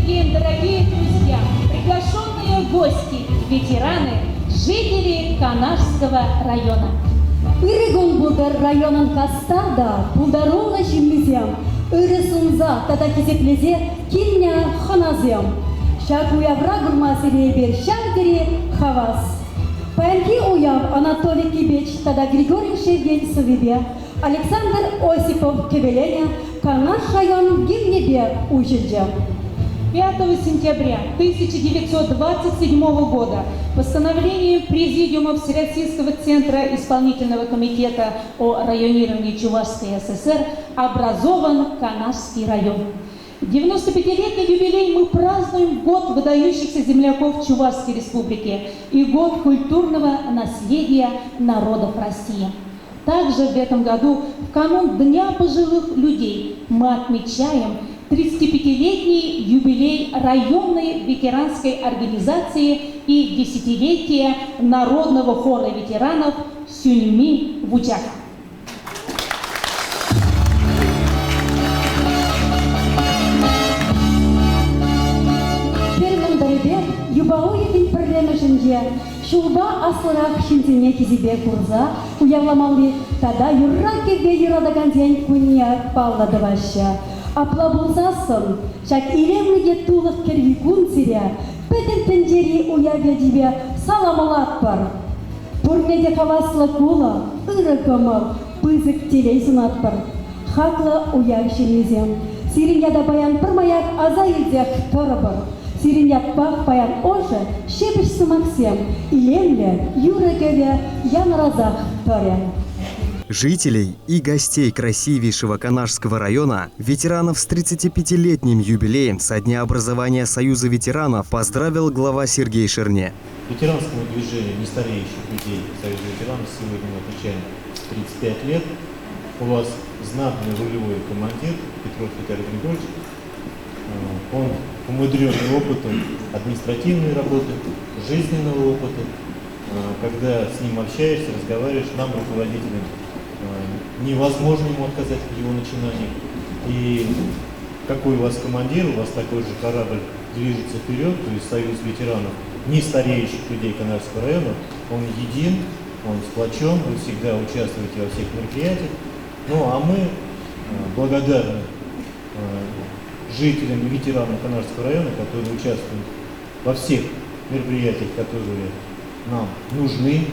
день, дорогие друзья, приглашенные гости, ветераны, жители Канашского района. Иригун Булдар районын Кастарда, Булдарула Жиммизям, Ирисунза, Тата Кизеклезе, Киння Ханазям, Шакуявра Гурмасире Бер Шагдире Хавас. Паянки Уяв Анатолий Кибеч, Тада Григорий Шевгень Сувибе, Александр Осипов Кевеленя, Канаш район Гимнебе Ужильджа. 5 сентября 1927 года постановлением Президиума Всероссийского центра исполнительного комитета о районировании Чувашской ССР образован Канашский район. 95-летний юбилей мы празднуем год выдающихся земляков Чувашской республики и год культурного наследия народов России. Также в этом году, в канун Дня пожилых людей, мы отмечаем 35-летний юбилей районной ветеранской организации и десятилетие народного хора ветеранов Сюньми Вучак. Первым доребе юбауевин прлемешинже шулба асларах шинтине кизибе курза уявламали тада юрракебе юрадаган день куня палладываща. Аплабулзасын, шак илемліге тулық кергикун сиря, пәтін пенджери уявя дебе саламалат бар. Пурмеде хаваслы кула, ыры көміл, пызык телейсін ат бар. Хақлы уяв шелезем, сирин яда баян пырмаяк аза елдек тұры бар. Сирин ятпақ баян ожы, шебіш сымаксем, илемлі, юрыгеве, янразах тұрен. Жителей и гостей красивейшего Канашского района, ветеранов с 35-летним юбилеем со дня образования Союза ветеранов поздравил глава Сергей Шерне. Ветеранскому движению нестареющих людей Союза ветеранов сегодня мы отмечаем 35 лет. У вас знатный рулевой командир Петров Виталий Григорьевич. Он умудренный опытом административной работы, жизненного опыта. Когда с ним общаешься, разговариваешь, нам, руководителям, невозможно ему отказать в его начинаниях. И какой у вас командир, у вас такой же корабль движется вперед, то есть Союз ветеранов нестареющих людей Канашского района, он един, он сплочен, вы всегда участвуете во всех мероприятиях. Ну а мы благодарны жителям и ветеранам Канашского района, которые участвуют во всех мероприятиях, которые нам нужны,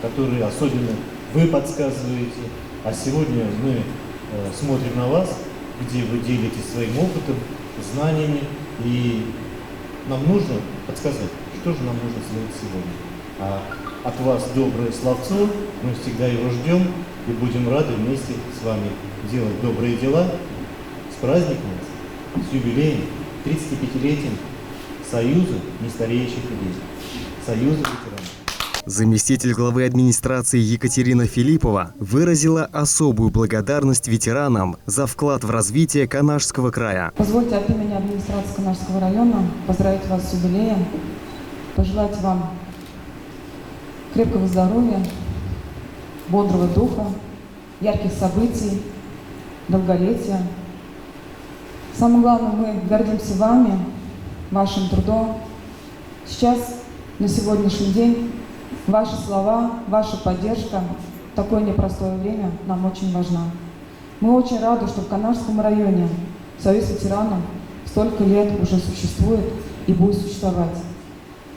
которые особенно вы подсказываете. А сегодня мы смотрим на вас, где вы делитесь своим опытом, знаниями, и нам нужно подсказать, что же нам нужно сделать сегодня. А от вас доброе словцо, мы всегда его ждем и будем рады вместе с вами делать добрые дела. С праздником вас, с юбилеем, 35-летием Союза нестареющих людей, Союза ветеранов. Заместитель главы администрации Екатерина Филиппова выразила особую благодарность ветеранам за вклад в развитие Канашского края. Позвольте от имени администрации Канашского района поздравить вас с юбилеем, пожелать вам крепкого здоровья, бодрого духа, ярких событий, долголетия. Самое главное, мы гордимся вами, вашим трудом. Сейчас, на сегодняшний день, ваши слова, ваша поддержка в такое непростое время нам очень важна. Мы очень рады, что в Канашском районе Союз ветеранов столько лет уже существует и будет существовать.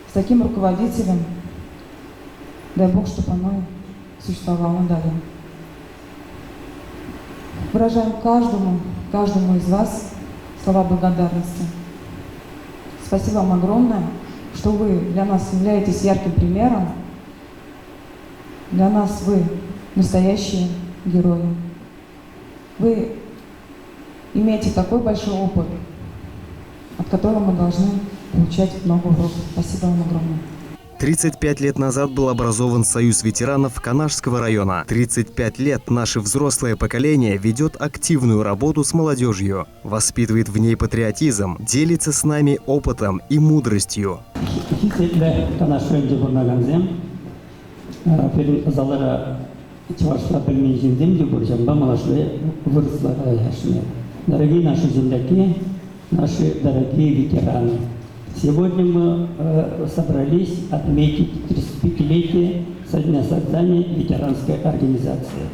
С таким руководителем, дай Бог, чтобы оно существовало далее. Выражаем каждому из вас слова благодарности. Спасибо вам огромное, что вы для нас являетесь ярким примером. Для нас вы настоящие герои. Вы имеете такой большой опыт, от которого мы должны получать много уроков. Спасибо вам огромное. 35 лет назад был образован Союз ветеранов Канашского района. 35 лет наше взрослое поколение ведет активную работу с молодежью, воспитывает в ней патриотизм, делится с нами опытом и мудростью. Дорогие наши земляки, наши дорогие ветераны. Сегодня мы собрались отметить 35-летие со дня создания ветеранской организации.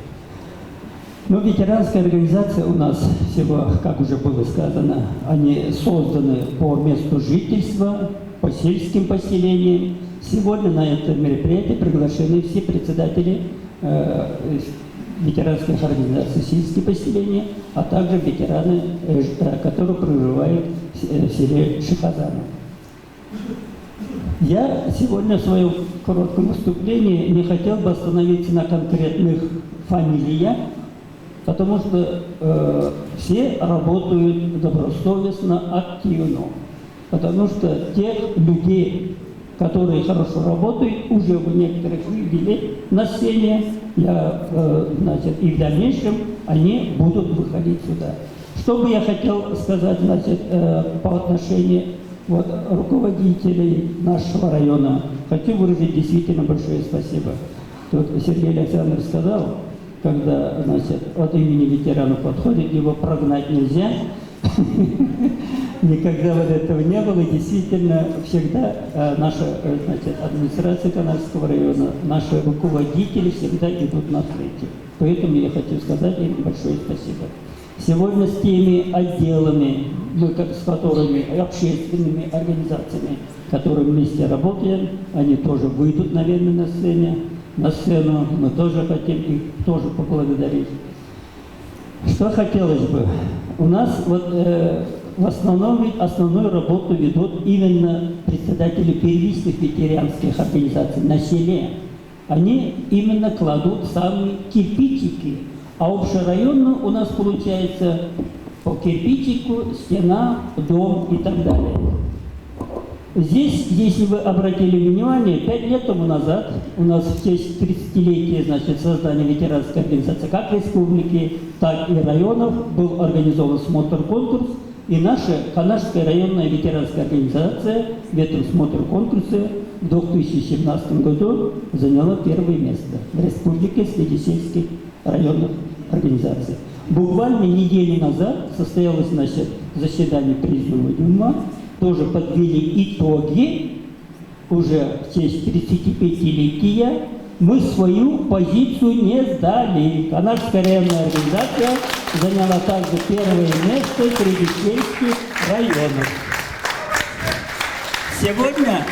Но ветеранская организация у нас всего, как уже было сказано, они созданы по месту жительства, по сельским поселениям. Сегодня на это мероприятие приглашены все председатели ветеранских организаций сельские поселения, а также ветераны, которые проживают в селе Шихазаново. Я сегодня в своем коротком выступлении не хотел бы остановиться на конкретных фамилиях, потому что все работают добросовестно, активно. Потому что тех людей, которые хорошо работают, уже в некоторых видели на сцене, значит, и в дальнейшем они будут выходить сюда. Что бы я хотел сказать, значит, по отношению руководителей нашего района, хочу выразить действительно большое спасибо. Тут Сергей Александрович сказал, когда, значит, от имени ветеранов подходит, его прогнать нельзя. Никогда вот этого не было. Действительно, всегда наша, значит, администрация Канашского района, наши руководители всегда идут навстречу. Поэтому я хочу сказать им большое спасибо. Сегодня с теми отделами, с которыми, общественными организациями, которые вместе работаем, они тоже выйдут, наверное, на сцену. Мы тоже хотим их тоже поблагодарить. Что хотелось бы? У нас в основном основную работу ведут именно председатели первичных ветеранских организаций на селе. Они именно кладут самые кирпичики, а общерайонно у нас получается по кирпичику, стена, дом и так далее. Здесь, если вы обратили внимание, 5 лет тому назад у нас в честь 30-летия, значит, создания ветеранской организации как республики, так и районов был организован смотр-конкурс, и наша Канашская районная ветеранская организация в этом смотр-конкурсе в 2017 году заняла первое место в республике среди сельских районных организаций. Буквально неделю назад состоялось, значит, заседание Президиума, тоже подвели итоги, уже в честь 35-летия, мы свою позицию не сдали. Канашская районная организация заняла также первое место среди сельских районов. Сегодня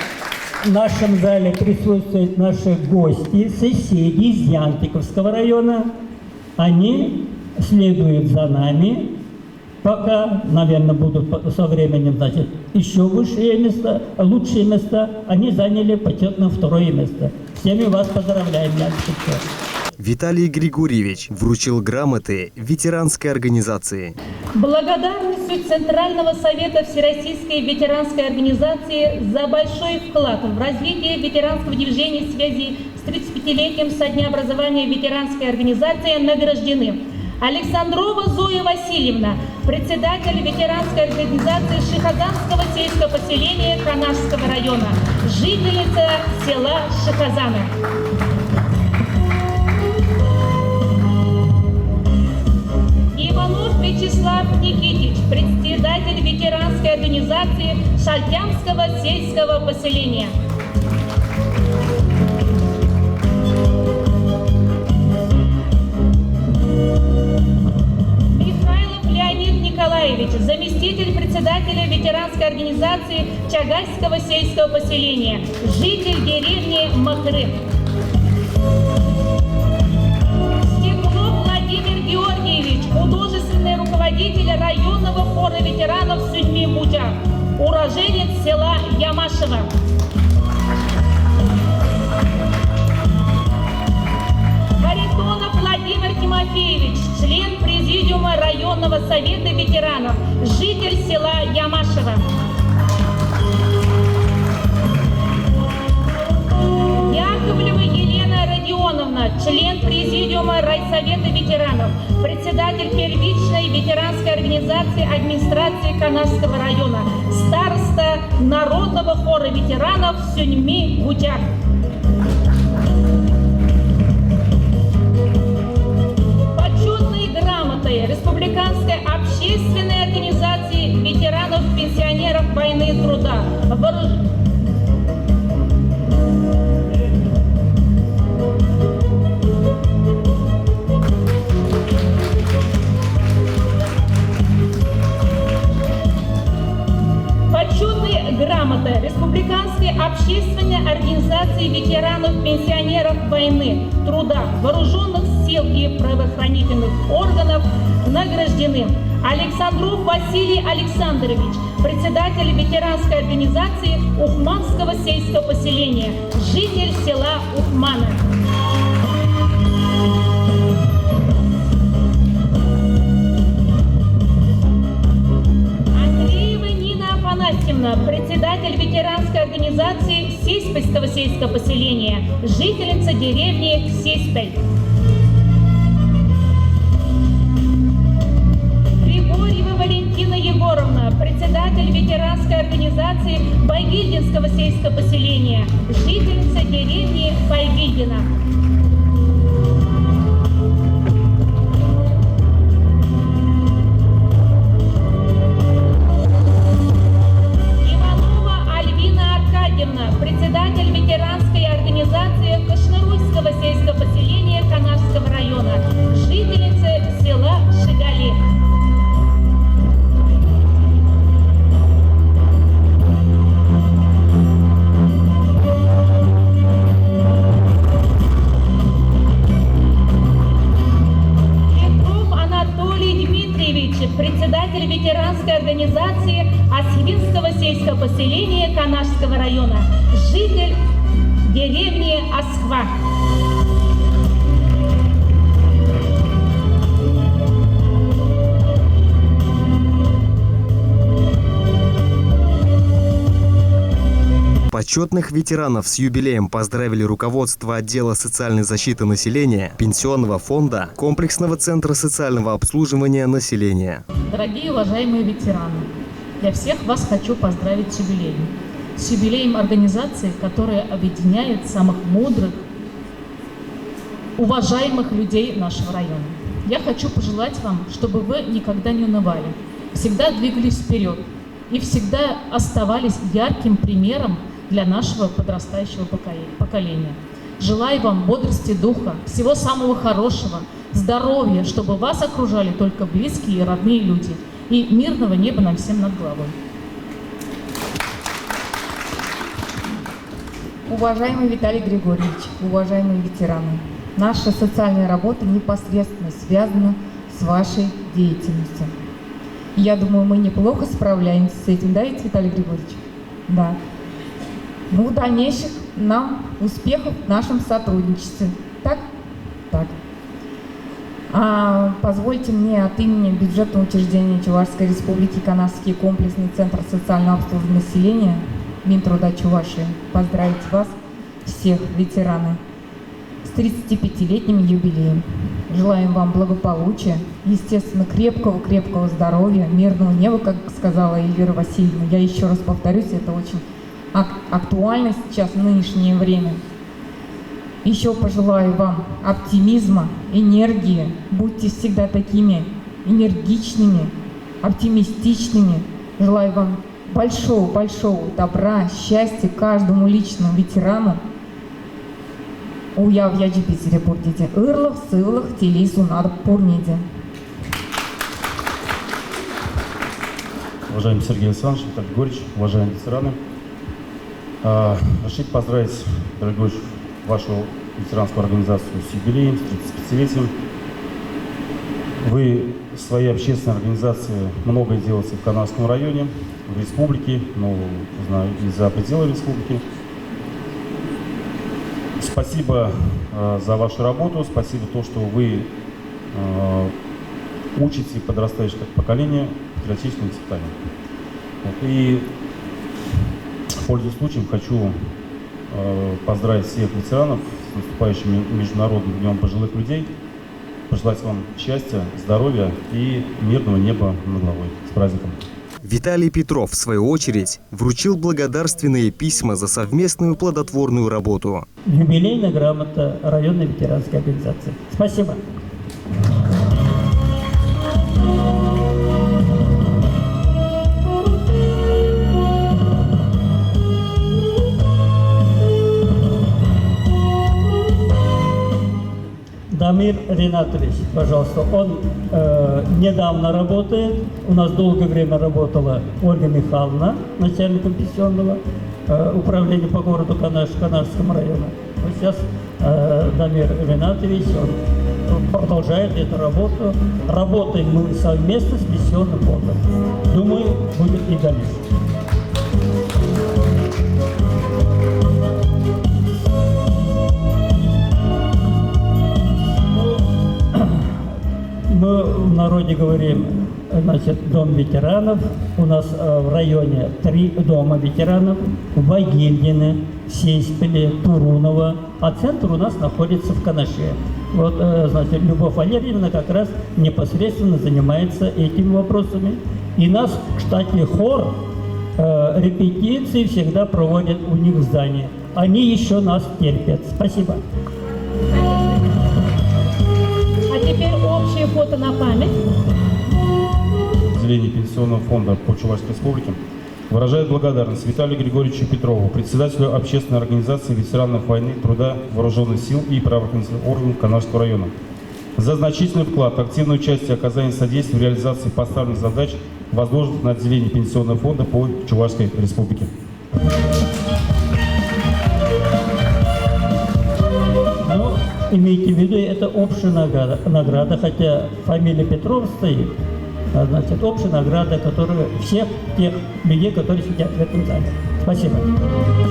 в нашем зале присутствуют наши гости, соседи из Янтиковского района. Они следуют за нами. Пока, наверное, будут со временем, значит, еще высшие места, лучшие места. Они заняли почетно 2-е место. Всеми вас поздравляем, Янтиковцы. Виталий Григорьевич вручил грамоты ветеранской организации. Благодарностью Центрального совета Всероссийской ветеранской организации за большой вклад в развитие ветеранского движения в связи с 35-летием со дня образования ветеранской организации награждены Александрова Зоя Васильевна, председатель ветеранской организации Шихазанского сельского поселения Канашского района, жительница села Шихазана. Иванов Вячеслав Никитич, председатель ветеранской организации Шальтямского сельского поселения. Михайлов Леонид Николаевич, заместитель председателя ветеранской организации Чагайского сельского поселения, житель деревни Махры. Владимир Георгиевич, художественный руководитель районного хора ветеранов Сюньми-Бутя, уроженец села Ямашево. Харитонов Владимир Тимофеевич, член президиума районного совета ветеранов, житель села Ямашево. Яковлева Елена Родионовна, член президиума райсовета ветеранов, председатель первичной ветеранской организации администрации Канашского района, староста народного хора ветеранов Сюньми-Бутяк. Почетной грамотой грамотой Республиканской общественной организации ветеранов-пенсионеров войны и труда. Почетной грамотой Республиканской общественной организации ветеранов-пенсионеров войны, труда, вооруженных сил и правоохранительных органов награждены Александров Василий Александрович, председатель ветеранской организации Ухманского сельского поселения, житель села Ухманы. Председатель ветеранской организации Сеспельского сельского поселения, жительница деревни Сеспель. Григорьева Валентина Егоровна, председатель ветеранской организации Байгильдинского сельского поселения, жительница деревни Байгильдина. Председатель ветеранской организации Кашнырульского сельского поселения Канашского района, жительница села Шигали. Петров Анатолий Дмитриевич, председатель ветеранской организации Асхвинского сельского поселения Канашского района, житель деревни Асхва. Почетных ветеранов с юбилеем поздравили руководство отдела социальной защиты населения, Пенсионного фонда, Комплексного центра социального обслуживания населения. Дорогие уважаемые ветераны, я всех вас хочу поздравить с юбилеем. С юбилеем организации, которая объединяет самых мудрых, уважаемых людей нашего района. Я хочу пожелать вам, чтобы вы никогда не унывали, всегда двигались вперед и всегда оставались ярким примером для нашего подрастающего поколения. Желаю вам бодрости духа, всего самого хорошего, здоровья, чтобы вас окружали только близкие и родные люди, и мирного неба нам всем над головой. Уважаемый Виталий Григорьевич, уважаемые ветераны, наша социальная работа непосредственно связана с вашей деятельностью. Я думаю, мы неплохо справляемся с этим, да, ведь, Виталий Григорьевич? Да. Ну, в дальнейших нам успехов в нашем сотрудничестве. Так? Так. Позвольте мне от имени бюджетного учреждения Чувашской Республики Канашский комплексный центр социального обслуживания населения Минтруда Чувашии поздравить вас, всех, ветераны, с 35-летним юбилеем. Желаем вам благополучия, естественно, крепкого здоровья, мирного неба, как сказала Эльвира Васильевна. Я еще раз повторюсь, это очень актуально сейчас в нынешнее время. Еще пожелаю вам оптимизма, энергии. Будьте всегда такими энергичными, оптимистичными. Желаю вам большого добра, счастья каждому личному ветерану. Уяв я джиписере бурдите. Ырлов, сывлых, телису надо пурниде. Уважаемый Сергей Александрович, Виталий Григорьевич, уважаемые ветераны. Разрешите поздравить, дорогой Григорьевич, вашу ветеранскую организацию с юбилеем, с 35-летием. Вы в своей общественной организации многое делаете в Канашском районе, в республике, но, знаю, и за пределы республики. Спасибо за вашу работу, спасибо за то, что вы учите подрастающее поколение патриотическим воспитанием. И, пользуясь случаем, хочу поздравить всех ветеранов с наступающим Международным днем пожилых людей, пожелать вам счастья, здоровья и мирного неба над головой. С праздником! Виталий Петров, в свою очередь, вручил благодарственные письма за совместную плодотворную работу. Юбилейная грамота районной ветеранской организации. Спасибо. Дамир Ринатович, пожалуйста, он недавно работает, у нас долгое время работала Ольга Михайловна, начальником пенсионного управления по городу Канаш, Канашскому району. Вот сейчас Дамир Ринатович, он продолжает эту работу. Работаем мы совместно с пенсионным фондом. Думаю, будет и дальше. Мы в народе говорим, значит, дом ветеранов. У нас в районе 3 дома ветеранов. Вагильдине, Сеспеле, Туруново. А центр у нас находится в Канаше. Вот, значит, Любовь Валерьевна как раз непосредственно занимается этими вопросами. И нас, кстати, хор репетиции всегда проводят у них в здании. Они еще нас терпят. Спасибо. А теперь общее фото на память. Отделение Пенсионного фонда по Чувашской республике выражает благодарность Виталию Григорьевичу Петрову, председателю общественной организации ветеранов войны, труда, вооруженных сил и правоохранительных органов Канашского района, за значительный вклад, активное участие и оказание содействия в реализации поставленных задач, возложенных на отделение Пенсионного фонда по Чувашской республике. Но имейте в виду, это общая награда, хотя фамилия Петров стоит. Значит, общая награда, которая всех тех людей, которые сидят в этом зале. Спасибо.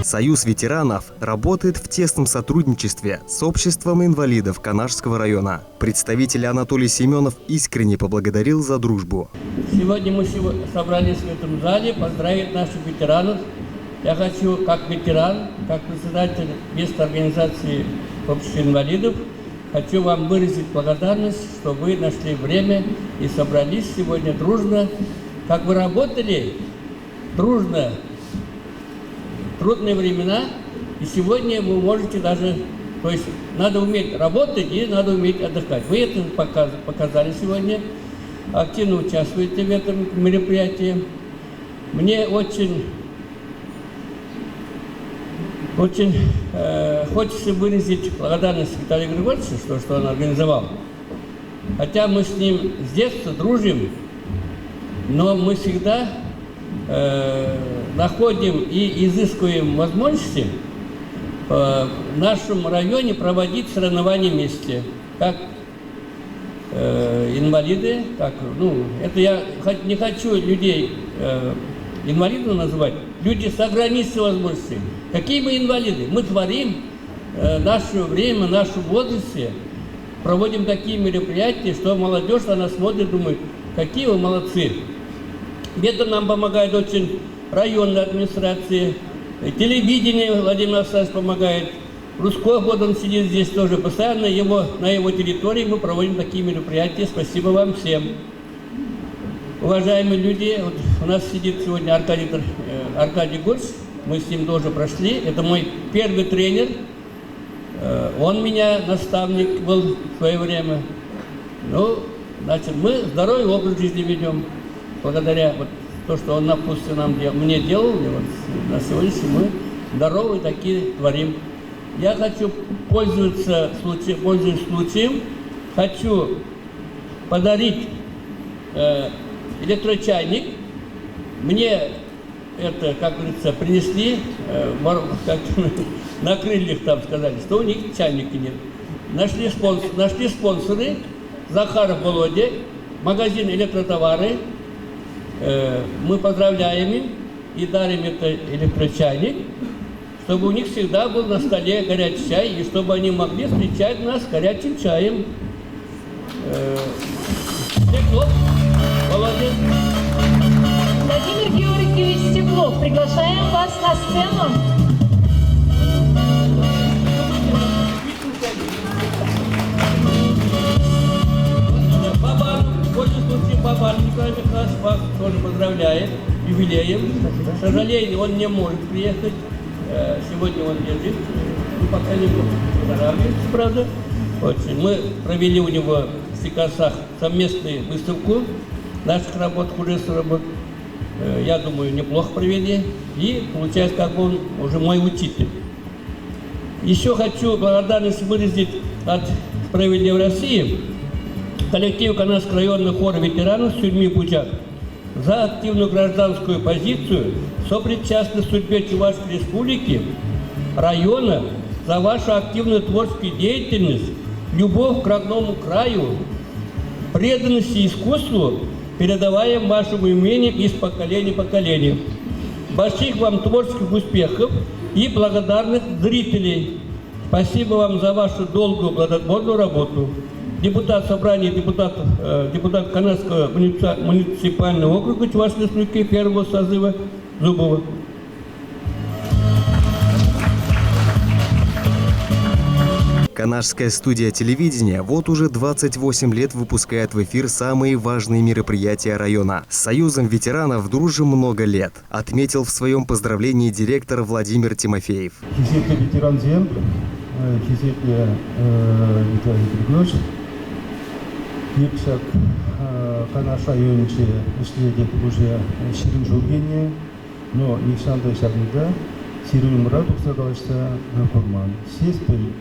Союз ветеранов работает в тесном сотрудничестве с обществом инвалидов Канашского района. Представитель Анатолий Семенов искренне поблагодарил за дружбу. Сегодня мы собрались в этом зале поздравить наших ветеранов. Я хочу, как ветеран, как председатель местной организации общества инвалидов, хочу вам выразить благодарность, что вы нашли время и собрались сегодня дружно. Как вы работали дружно в трудные времена, и сегодня вы можете даже, то есть надо уметь работать и надо уметь отдыхать. Вы это показали сегодня, активно участвуете в этом мероприятии. Мне очень хочется выразить благодарность Виталию Григорьевичу, что он организовал. Хотя мы с ним с детства дружим, но мы всегда находим и изыскиваем возможности в нашем районе проводить соревнования вместе. Как инвалиды, как, это я не хочу людей инвалидами называть, люди с ограниченными возможностями. Какие мы инвалиды? Мы творим наше время, в нашем возрасте, проводим такие мероприятия, что молодежь на нас смотрит, думает, какие вы молодцы. В этом нам помогает очень районная администрация, телевидение Владимир Александрович помогает, Руссков, вот он сидит здесь тоже, постоянно на его территории мы проводим такие мероприятия. Спасибо вам всем. Уважаемые люди, вот у нас сидит сегодня Аркадий Гурс, мы с ним тоже прошли, это мой первый тренер, он меня наставник был в свое время. Значит, мы здоровый образ жизни ведем, благодаря то, что он напутствие мне делал, и вот на сегодняшний мы здоровые такие творим. Я хочу, пользуясь случаем, хочу подарить электрочайник. Мне это, как говорится, принесли, на крыльях там сказали, что у них чайника нет. Нашли спонсоры, Захаров Володя, магазин электротовары. Мы поздравляем их и дарим это электрочайник, чтобы у них всегда был на столе горячий чай, и чтобы они могли встречать нас горячим чаем. Стеклов, Володя. Владимир Георгиевич Стеклов, приглашаем вас на сцену. Баба Николай Михайлович вас тоже поздравляет юбилеем. К сожалению, он не может приехать. Сегодня он лежит, пока не выздоравливается, правда. Мы провели у него в Сикасах совместную выставку наших работ, художественных работ. Я думаю, неплохо провели. И получается, как он уже мой учитель. Еще хочу благодарность выразить от «Справедливой России» коллектив Канашского районного хора ветеранов Сюрьми Пучак за активную гражданскую позицию, сопричастность судьбе Чувашской Республики, района, за вашу активную творческую деятельность, любовь к родному краю, преданность искусству, передаваем вашему имению из поколения в поколение. Больших вам творческих успехов и благодарных зрителей. Спасибо вам за вашу долгую плодотворную работу. Депутат собрания депутат Канашского муниципального округа Чувашской Республики первого созыва Зубова. Канашская студия телевидения вот уже 28 лет выпускает в эфир самые важные мероприятия района. С Союзом ветеранов дружим много лет, отметил в своем поздравлении директор Владимир Тимофеев. Ветеран Зен, Виталий Григорьевич, Кипсак, Канаш районче исследует уже Сирин Жургения, но Никсанда Шабнида, Сирин Муратук Сагалашта Курман. Сеспель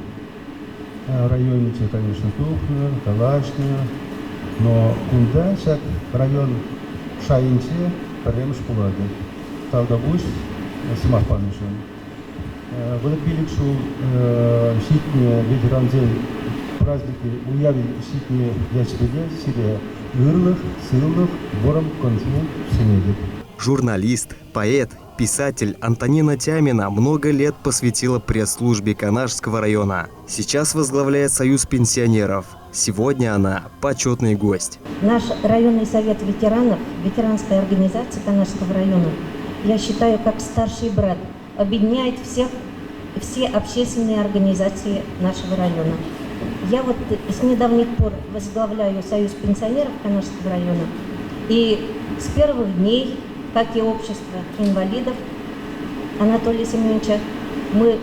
районче, конечно, Тухна, Калашня, но кунда шак район Шаинче, Парем Шпулады, Талдабуш, Смахпанышин. Вылепиликшу щитне ветеран Зен праздники уяви щитне яшпеде сире ырлых, сылых, вором концу синедит. Журналист, поэт, писатель Антонина Тямина много лет посвятила пресс-службе Канашского района. Сейчас возглавляет Союз пенсионеров. Сегодня она почетный гость. Наш районный совет ветеранов, ветеранская организация Канашского района, я считаю, как старший брат, объединяет все общественные организации нашего района. Я вот с недавних пор возглавляю Союз пенсионеров Канашского района. И с первых дней, как и общество инвалидов Анатолия Семеновича, мы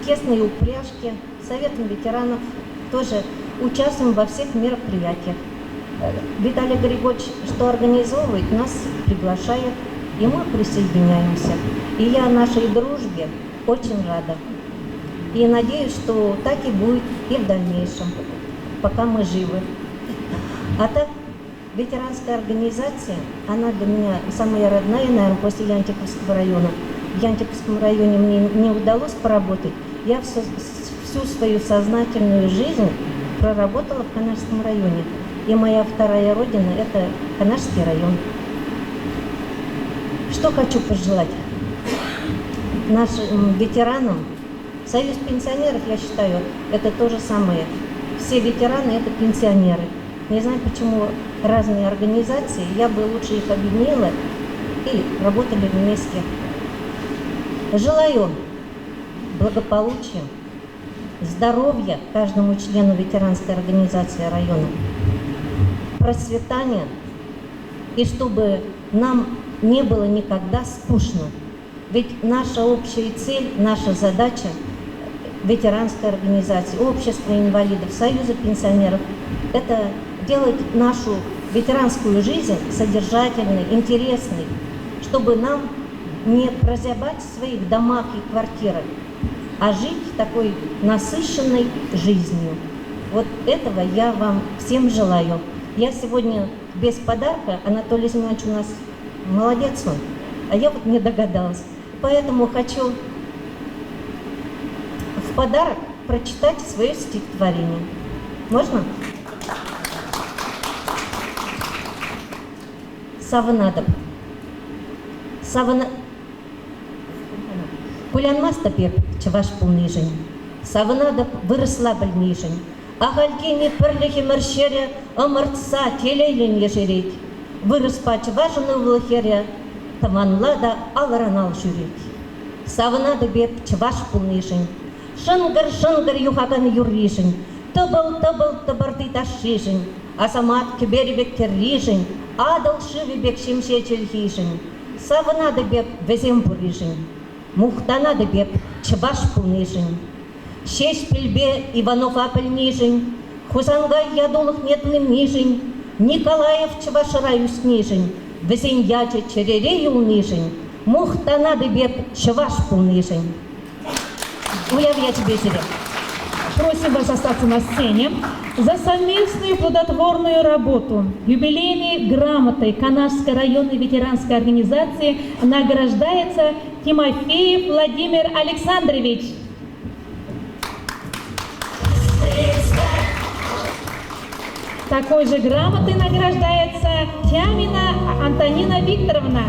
в тесной упряжке Советом ветеранов тоже участвуем во всех мероприятиях. Виталий Григорьевич, что организовывает, нас приглашает, и мы присоединяемся. И я нашей дружбе очень рада. И надеюсь, что так и будет и в дальнейшем, пока мы живы. А так, ветеранская организация, она для меня самая родная, наверное, после Янтиковского района. В Янтиковском районе мне не удалось поработать. Я всю свою сознательную жизнь проработала в Канашском районе. И моя вторая родина – это Канашский район. Что хочу пожелать нашим ветеранам? Союз пенсионеров, я считаю, это то же самое. Все ветераны – это пенсионеры. Не знаю, почему разные организации, я бы лучше их объединила и работали вместе. Желаю благополучия, здоровья каждому члену ветеранской организации района, процветания, и чтобы нам не было никогда скучно. Ведь наша общая цель, наша задача ветеранской организации, общества инвалидов, Союза пенсионеров – это делать нашу ветеранскую жизнь содержательной, интересной, чтобы нам не прозябать в своих домах и квартирах, а жить такой насыщенной жизнью. Вот этого я вам всем желаю. Я сегодня без подарка, Анатолий Семенович у нас молодец он, а я вот не догадалась. Поэтому хочу в подарок прочитать свое стихотворение. Можно? Савынадып. Кулянмаста пеп чываш пулнижень. Савынадып выросла больнижень. Ахалькини перлихи мерщере омыртса телейлен ежереть. Вырос пачважыны влахере, таманлада аларанал жюреть. Савынады беп чываш пулнижень. Шынгыр юхаган юррижень. Тыбыл тыбырды ташижень. Асамат кеберебек террижень. Адал шивебек шемшечел хижень. Савынады беп везем пурижень. Мухтанады беп чываш пулнижень. Шеш пельбе Иванов апельнижень. Хузангай ядулых нетным нижень. Николаев чывашыраю снижень. Везень яче черере юлнижень. Мухтанады беп чываш пулнижень. Уяв я тебе зря. Просим вас остаться на сцене. За совместную плодотворную работу юбилейной грамотой Канашской районной ветеранской организации награждается Тимофеев Владимир Александрович. Такой же грамотой награждается Тямина Антонина Викторовна.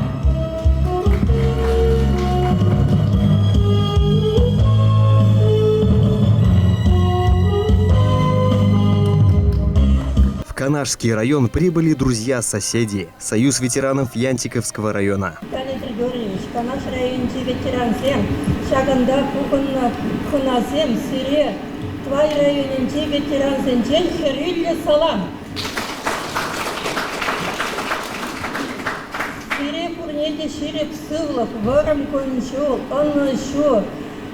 В Канашский район прибыли друзья-соседи. Союз ветеранов Янтиковского района. Виталий Григорьевич, Канаш райончи ветерансем, шаганда кунасем, сире, твой райончи ветерансенчен, херюлья салам. Сире пурнети шире псывлах, варам кончул, он еще,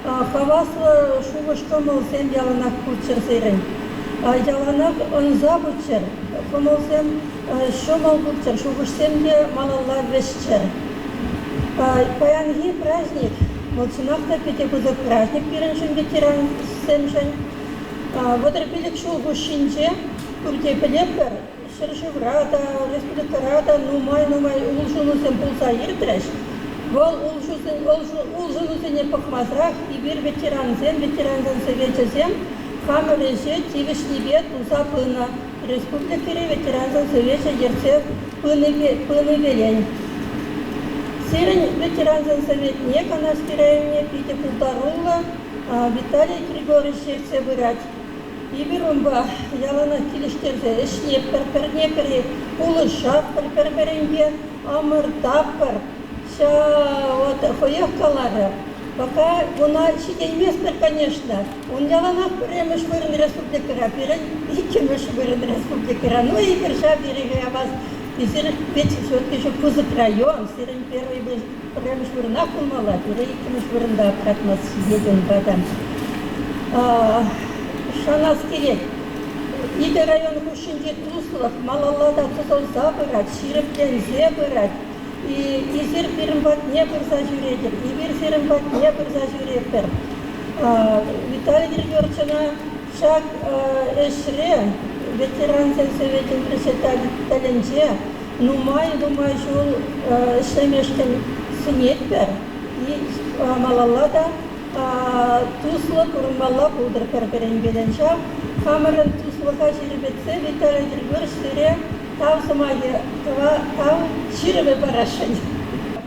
хавасла шубашкамал сем яланах кучер сирен. Яланах он забучер, помолсем шомал кучер, шубашсемде малалла вещер. Паянги праздник, молчинахта пятикузок праздник, пиреншин ветеран семшин. Вот репелик шубушинче, курте пелепер, шершеврата, республикарата, нумай, улшунусем пулса иртреш. Вол улшунусене пахмазрах, и бир ветеранзен советчезем, хамереше, тивишнибет, уса пына, республикаре ветеранзен советче, ерце пыны велень. Сирень ветеранзен советник, Канашский районе, Питер Пултарула, Виталий Григорьевич все вырать. И берумба, ялана килиштерзе, эшне перпернекери, улыша перперенге, амыр таппер, ша вот хоях калара. Пока она щитеймеспер, конечно, он ялана премеш вырын республикара, пирен икемеш вырын республикара, ну и перша берега вас. И сирен все-таки еще Пузык район, сирен первый был премеш вырна кулмала, пирен икемеш вырында пратмас еден бадам. Шанас керек. Иде район хушинде туслах, малаллада тусалса бырат, ширеплензе бырат. И зир бирмбат не бырза жүредер, и бир зирмбат не бырза жүредер. Виталий Григорьевична шаг эшре, ветеранский советин председателенче, думаю, жул эшлемештен синетпер, и малаллада туслы курмалла булдыр перберен беленча, хамырын туслыға жирбетсе, Виталий Григорьевич сире тау самаге, тау ширве барашень.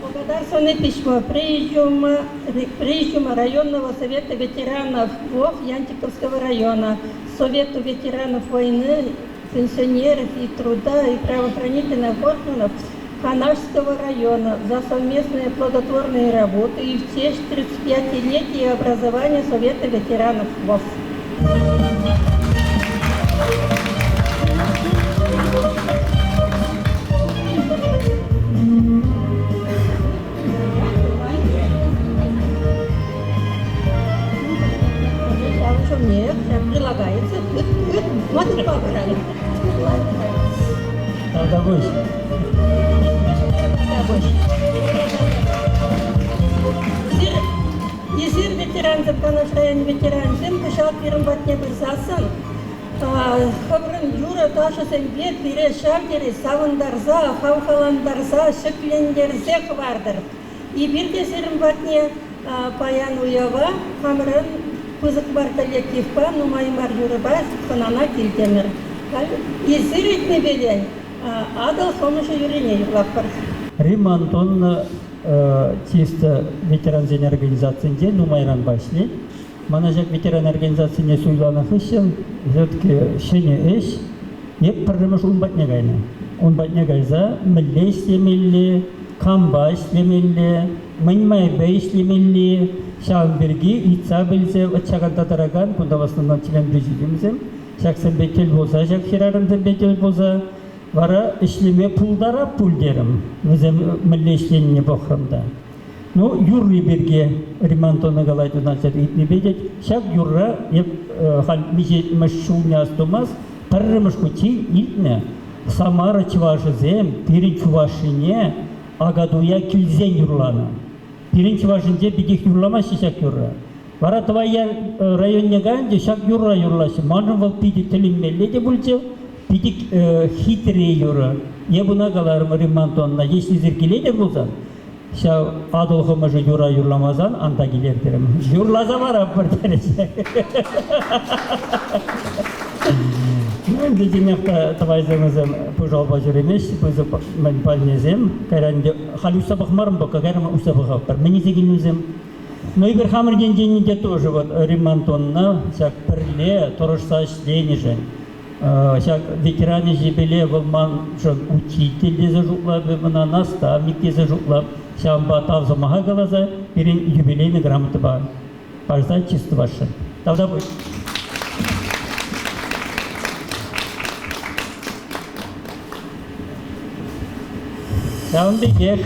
Благодарственное письмо Президиума районного совета ветеранов ВОВ Янтиковского района, Совету ветеранов войны, пенсионеров и труда и правоохранительных органов Канашского района за совместные плодотворные работы и в честь 35-летия образования Совета ветеранов ВОВ. Мне прилагается, смотри, поправили. Тогда больше. Изир ветеранзем, Канаш район ветеранзем, кышал пирым батне бырзасын. Хабрын юра ташы сенбе, пире шавдері, савындарза, хавхаландарза, шыклендерзе хвардыр. И бирде сирым батне паян уява, хамрын Пузык бар коллективпа, но мои марюрыба, ханана килтемер. Изиритне белен, адал хомыша юрине юлаппар. Римантон чисто ветеран зен организациясында нумайран башли. Манажак ветеран организациясында суйланах ишен, все-таки шене эш, еп пырдымыш унбатне гайна. Унбатне гайза, милле ишлемелли, камба ишлемелли, мынмай бе ишлемелли, Шаанберги, Ица білзе, отчағанда тараган, бұнда в основном член президиумзем, шақсын бетел болса, жақ херарымды бетел болса, вара ішлеме пулдара пулдерім, өзім мүлі ішленіне боқырымда. Ну, юрри берге ремонтоны қалайды начат итне бедет, шақ юрра, хал межет мәшшуне астумас, пірріміш күтей итне, Самара чывашызем, перед чувашыне, агадуя кілзен юрланы. Пиринчи важынде бидих юрлама шишак юрра. Вара твоя районне ганде шак юра юрлашы. Манжын вал пиди тілінмелі де бүлчі, пиди хитрее юра. Ебуна қаларым ремонтонна. Если зеркеледер болса, ша адылғы мұжы юра юрламазан, анда келердерім. Юрлаза бара бір дәресе. Енді демекті тавайзыңызым пұжалба жүремеш, бұзы мен пальнезем, кәрәнде халі ұсабық бұқа, кәрімі ұсабық бар. Мені зегілімізім. Но и Верхамр день тоже вот ремонтонна, всяк перле, торожса членежен, всяк ветераны жебеле, волман учитель де зажуклап, наставник де зажуклап, всяк батав замага глаза, перед юбилейной грамоты ба. Пождать чисто ваше. Тогда будет. Там бегек,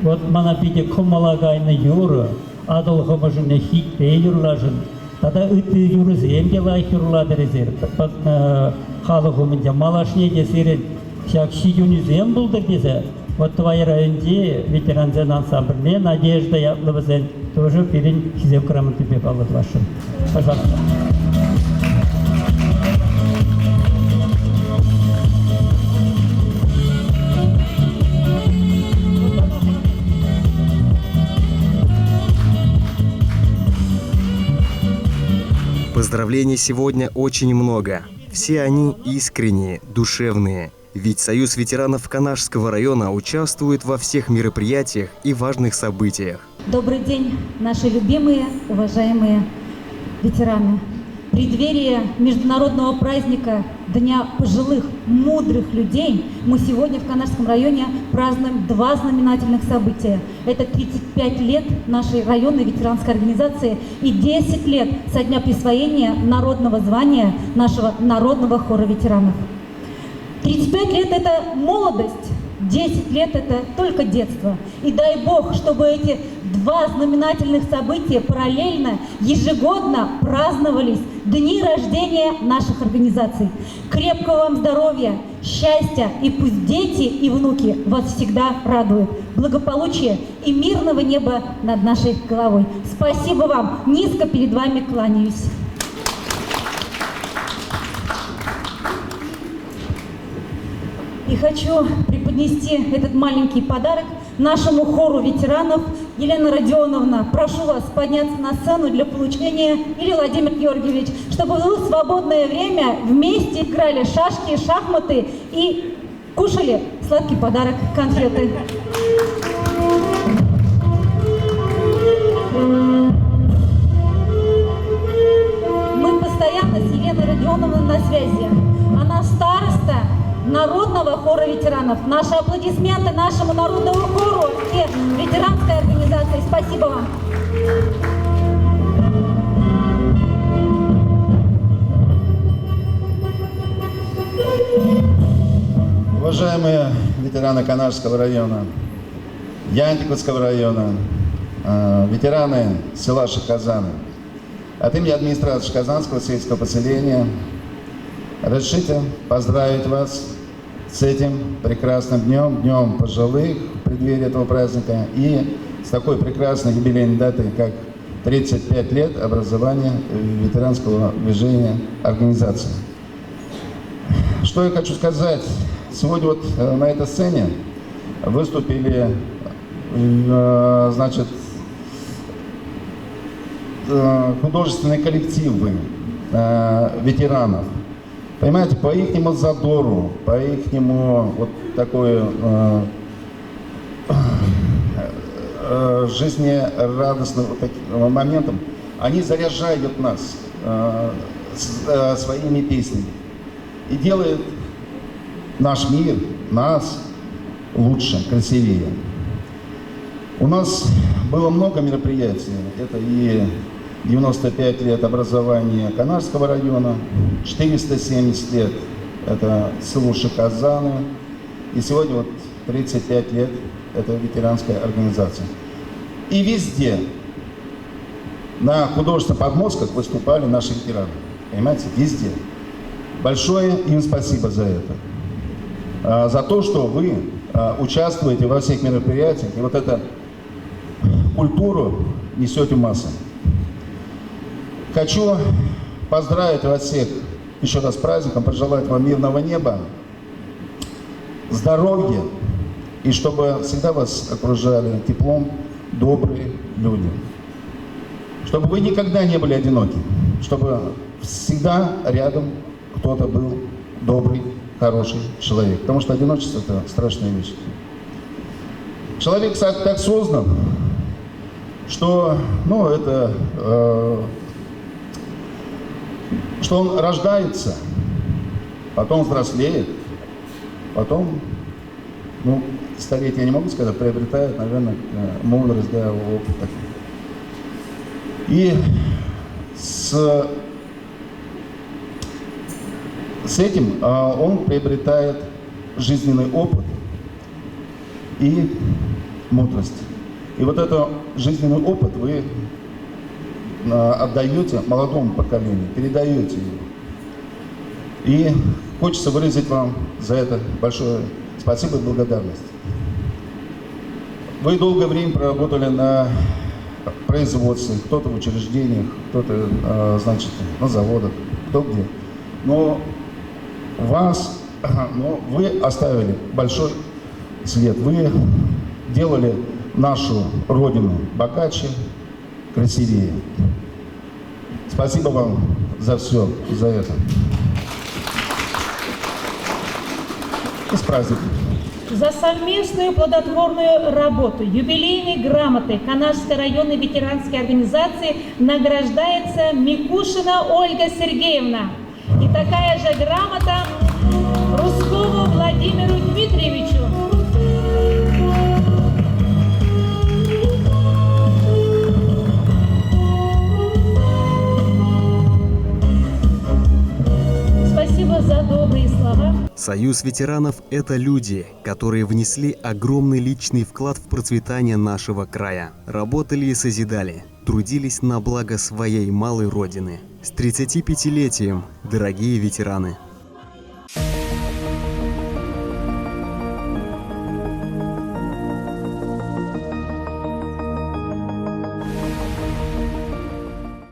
вот манапиде комалагайны юры, адылғы мұжыны хитпе юрлажын. Тада үті юрыз емге лайк юрлады резер. Халығы мүнде малашне десерін шак шидюнізем бұлдыр десе. Вот твои районде ветеранзен ансамбльне Надежда Ятловызен тоже перед хизев крамын тебе балыд вашим. Пожалуйста. Поздравлений сегодня очень много. Все они искренние, душевные. Ведь Союз ветеранов Канашского района участвует во всех мероприятиях и важных событиях. Добрый день, наши любимые, уважаемые ветераны. В преддверии международного праздника Дня пожилых, мудрых людей мы сегодня в Канашском районе празднуем два знаменательных события. Это 35 лет нашей районной ветеранской организации и 10 лет со дня присвоения народного звания нашего народного хора ветеранов. 35 лет – это молодость, 10 лет – это только детство. И дай Бог, чтобы эти два знаменательных события параллельно, ежегодно праздновались дни рождения наших организаций. Крепкого вам здоровья, счастья, и пусть дети и внуки вас всегда радуют. Благополучия и мирного неба над нашей головой. Спасибо вам, низко перед вами кланяюсь. И хочу преподнести этот маленький подарок нашему хору ветеранов. Елена Родионовна, прошу вас подняться на сцену для получения, или Владимир Георгиевич, чтобы вы в свободное время вместе играли шашки, шахматы и кушали сладкий подарок, конфеты. Мы постоянно с Еленой Родионовной на связи. Она староста Народного хора ветеранов. Наши аплодисменты нашему народному хору и ветеранской организации. Спасибо вам. Уважаемые ветераны Канашского района, Янтикутского района, ветераны села Шахказаны, от имени администрации Шахказанского сельского поселения разрешите поздравить вас с этим прекрасным днем, Днем пожилых, в преддверии этого праздника, и с такой прекрасной юбилейной датой, как 35 лет образования ветеранского движения организации. Что я хочу сказать? Сегодня вот на этой сцене выступили, значит, художественные коллективы ветеранов. Понимаете, по ихнему задору, по ихнему вот такой жизнерадостным вот моментам, они заряжают нас своими песнями и делают наш мир, нас лучше, красивее. У нас было много мероприятий. Это и 95 лет образования Канашского района, 470 лет это село Шахказаны, и сегодня вот 35 лет это ветеранская организация. И везде на художественных подмостках выступали наши ветераны. Понимаете, везде. Большое им спасибо за это. За то, что вы участвуете во всех мероприятиях и вот эту культуру несете в массы. Хочу поздравить вас всех еще раз с праздником, пожелать вам мирного неба, здоровья, и чтобы всегда вас окружали теплом добрые люди. Чтобы вы никогда не были одиноки, чтобы всегда рядом кто-то был добрый, хороший человек. Потому что одиночество – это страшная вещь. Человек так создан, что, что он рождается, потом взрослеет, потом, столетия я не могу сказать, приобретает, наверное, мудрость, опыт. И с этим он приобретает жизненный опыт и мудрость. И вот этот жизненный опыт вы отдаете молодому поколению, передаете его. И хочется выразить вам за это большое спасибо и благодарность. Вы долгое время проработали на производстве, кто-то в учреждениях, кто-то, на заводах, кто где. Но вы оставили большой след. Вы делали нашу Родину богаче, красивее. Спасибо вам за все, за это. И с праздником. За совместную плодотворную работу юбилейной грамотой Канашской районной ветеранской организации награждается Микушина Ольга Сергеевна. И такая же грамота Рускову Владимиру Дмитриевичу. Спасибо за добрые слова. Союз ветеранов – это люди, которые внесли огромный личный вклад в процветание нашего края. Работали и созидали, трудились на благо своей малой родины. С 35-летием, дорогие ветераны!